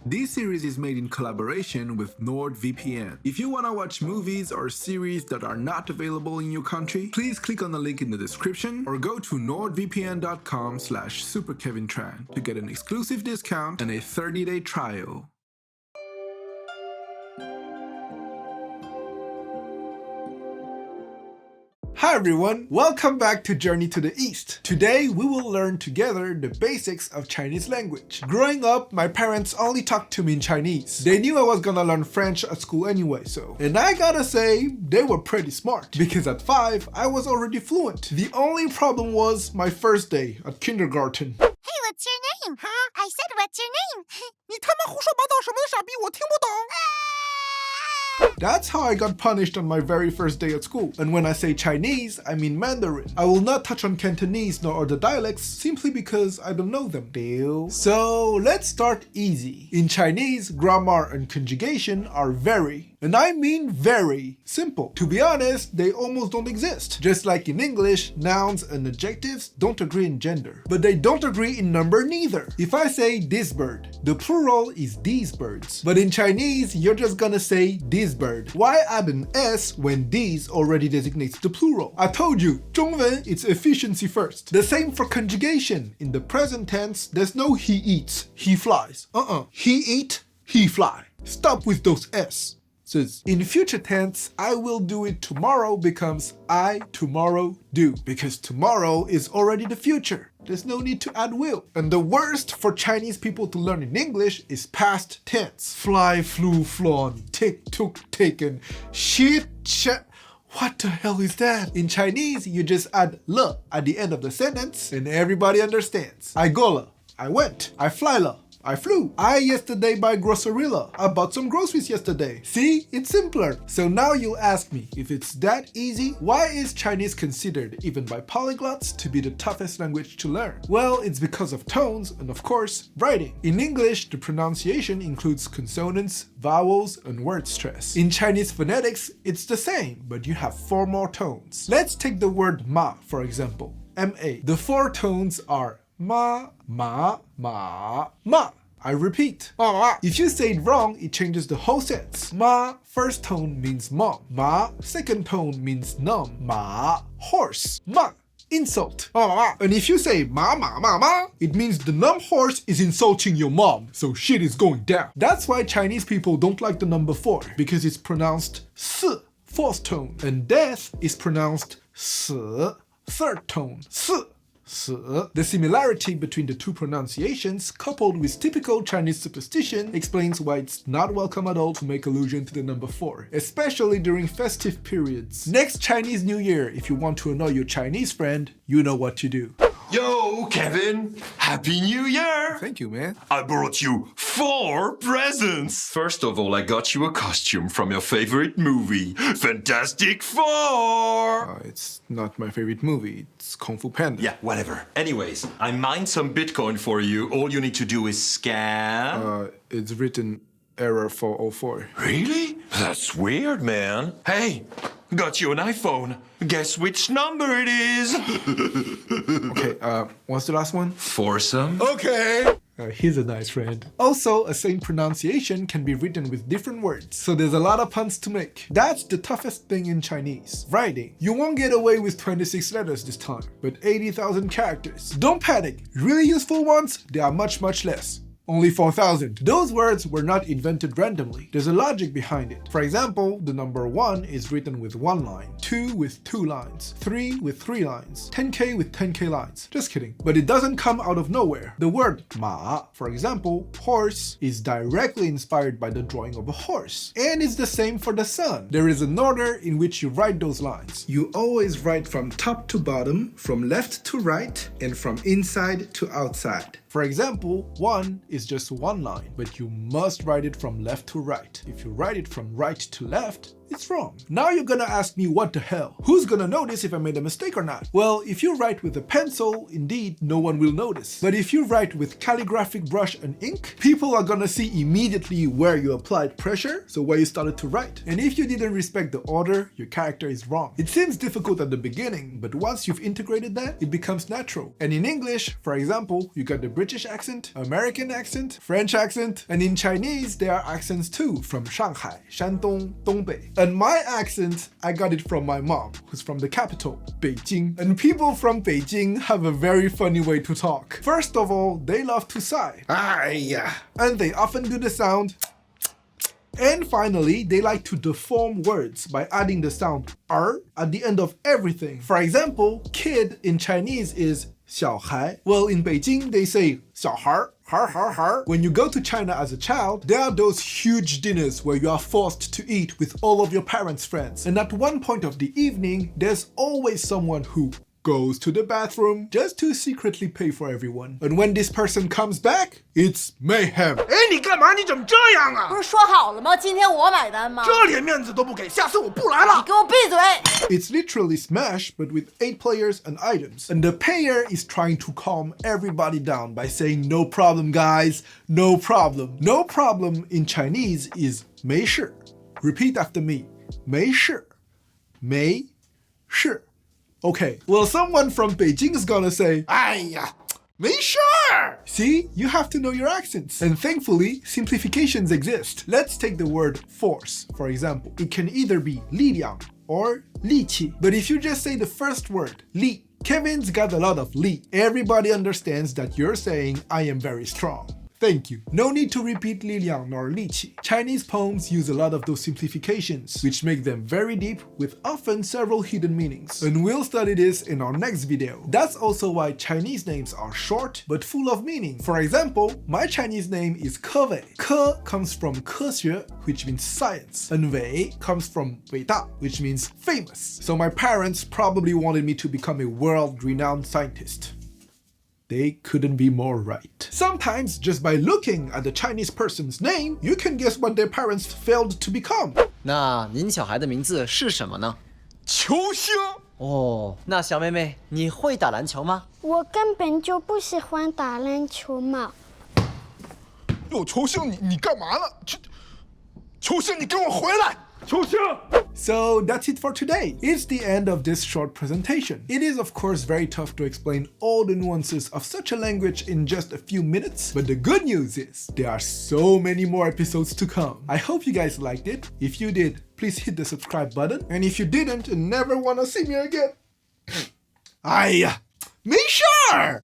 This series is made in collaboration with NordVPN. If you want to watch movies or series that are not available in your country, please click on the link in the description or go to nordvpn.com/SuperKevinTran to get an exclusive discount and a 30-day trial. Hi everyone, welcome back to Journey to the East. Today we will learn together the basics of Chinese language. Growing up, my parents only talked to me in Chinese. They knew I was gonna learn French at school anyway, and I gotta say, they were pretty smart, because at 5, I was already fluent. The only problem was my first day at kindergarten. Hey, what's your name? Huh? I said, what's your name? 你他妈胡说八道什么的傻逼，我听不懂。 That's how I got punished on my very first day at school. And when I say Chinese, I mean Mandarin. I will not touch on Cantonese nor other dialects simply because I don't know them. Deal. So let's start easy. In Chinese, grammar and conjugation are very, and I mean very, simple. To be honest, they almost don't exist. Just like in English, nouns and adjectives don't agree in gender. But they don't agree in number neither. If I say this bird, the plural is these birds. But in Chinese, you're just gonna say this bird. Why add an S when these already designates the plural? I told you, 中文 it's efficiency first. The same for conjugation. In the present tense, there's no he eats, he flies. He eat, he fly. Stop with those S. Says, in future tense, I will do it tomorrow becomes I tomorrow do, because tomorrow is already the future. There's no need to add will. And the worst for Chinese people to learn in English is past tense. Fly, flew, flown, tick, took, taken, shit, shit. What the hell is that? In Chinese, you just add le at the end of the sentence and everybody understands. I go le, I went. I fly le, I flew. I yesterday buy grocerilla. I bought some groceries yesterday. See, it's simpler. So now you'll ask me, if it's that easy, why is Chinese considered, even by polyglots, to be the toughest language to learn? Well, it's because of tones and of course, writing. In English, the pronunciation includes consonants, vowels, and word stress. In Chinese phonetics, it's the same, but you have 4 more tones. Let's take the word ma, for example. M-A. The 4 tones are ma, ma, ma, ma. I repeat. If you say it wrong, it changes the whole sense. Ma, first tone means mom. Ma, second tone means numb. Ma, horse. Ma, insult. And if you say ma, ma, ma, ma, it means the numb horse is insulting your mom, so shit is going down. That's why Chinese people don't like the number 4, because it's pronounced s, 4th tone, and death is pronounced s, 3rd tone. S. The similarity between the 2 pronunciations, coupled with typical Chinese superstition, explains why it's not welcome at all to make allusion to the number 4, especially during festive periods. Next Chinese New Year, if you want to annoy your Chinese friend, you know what to do. Yo, Kevin! Happy New Year! Thank you, man. I brought you 4 presents! First of all, I got you a costume from your favorite movie, Fantastic Four! It's not my favorite movie. It's Kung Fu Panda. Yeah, whatever. Anyways, I mined some Bitcoin for you. All you need to do is scan... It's written error 404. Really? That's weird, man. Hey, got you an iPhone. Guess which number it is? Okay, what's the last one? Foursome. Okay. He's a nice friend. Also, a same pronunciation can be written with different words, so there's a lot of puns to make. That's the toughest thing in Chinese. Writing. You won't get away with 26 letters this time, but 80,000 characters. Don't panic. Really useful ones, they are much, much less. Only 4,000. Those words were not invented randomly. There's a logic behind it. For example, the number 1 is written with 1 line, 2 with 2 lines, 3 with 3 lines, 10k with 10k lines. Just kidding. But it doesn't come out of nowhere. The word ma, for example, horse, is directly inspired by the drawing of a horse. And it's the same for the sun. There is an order in which you write those lines. You always write from top to bottom, from left to right, and from inside to outside. For example, 1 is just 1 line, but you must write it from left to right. If you write it from right to left, it's wrong. Now you're gonna ask me what the hell? Who's gonna notice if I made a mistake or not? Well, if you write with a pencil, indeed, no one will notice. But if you write with calligraphic brush and ink, people are gonna see immediately where you applied pressure, so where you started to write. And if you didn't respect the order, your character is wrong. It seems difficult at the beginning, but once you've integrated that, it becomes natural. And in English, for example, you got the British accent, American accent, French accent, and in Chinese, there are accents too, from Shanghai, Shandong, Dongbei. And my accent, I got it from my mom, who's from the capital, Beijing. And people from Beijing have a very funny way to talk. First of all, they love to sigh. And they often do the sound. And finally, they like to deform words by adding the sound er at the end of everything. For example, kid in Chinese is 小孩. Well, in Beijing, they say 小孩. When you go to China as a child, there are those huge dinners where you are forced to eat with all of your parents' friends. And at one point of the evening, there's always someone who goes to the bathroom just to secretly pay for everyone. And when this person comes back, it's mayhem. 哎，你干嘛？你怎么这样啊？不是说好了吗？今天我买单吗？这点面子都不给，下次我不来了。给我闭嘴！ It's literally Smash, but with 8 players and items. And the payer is trying to calm everybody down by saying, no problem, guys, no problem. No problem in Chinese is 没事. Repeat after me. 没事. 没事. Okay, well, someone from Beijing is gonna say, 哎呀，没事儿。 see, you have to know your accents. And thankfully, simplifications exist. Let's take the word force, for example. It can either be 力量 or 力气. But if you just say the first word, 力, Kevin's got a lot of 力. Everybody understands that you're saying, I am very strong. Thank you. No need to repeat 力量 nor 力气. Chinese poems use a lot of those simplifications, which make them very deep with often several hidden meanings. And we'll study this in our next video. That's also why Chinese names are short but full of meaning. For example, my Chinese name is Kewei. Ke comes from 科学, which means science, and Wei comes from 伟大, which means famous. So my parents probably wanted me to become a world-renowned scientist. They couldn't be more right. Sometimes, just by looking at the Chinese person's name, you can guess what their parents failed to become. 那您小孩的名字是什么呢？球星。哦，那小妹妹，你会打篮球吗？我根本就不喜欢打篮球嘛。有球星，你干嘛呢？球星，你给我回来！球星。 So that's it for today. It's the end of this short presentation. It is of course very tough to explain all the nuances of such a language in just a few minutes, but the good news is there are so many more episodes to come. I hope you guys liked it. If you did, please hit the subscribe button. And if you didn't and never want to see me again, 哎呀，没事儿。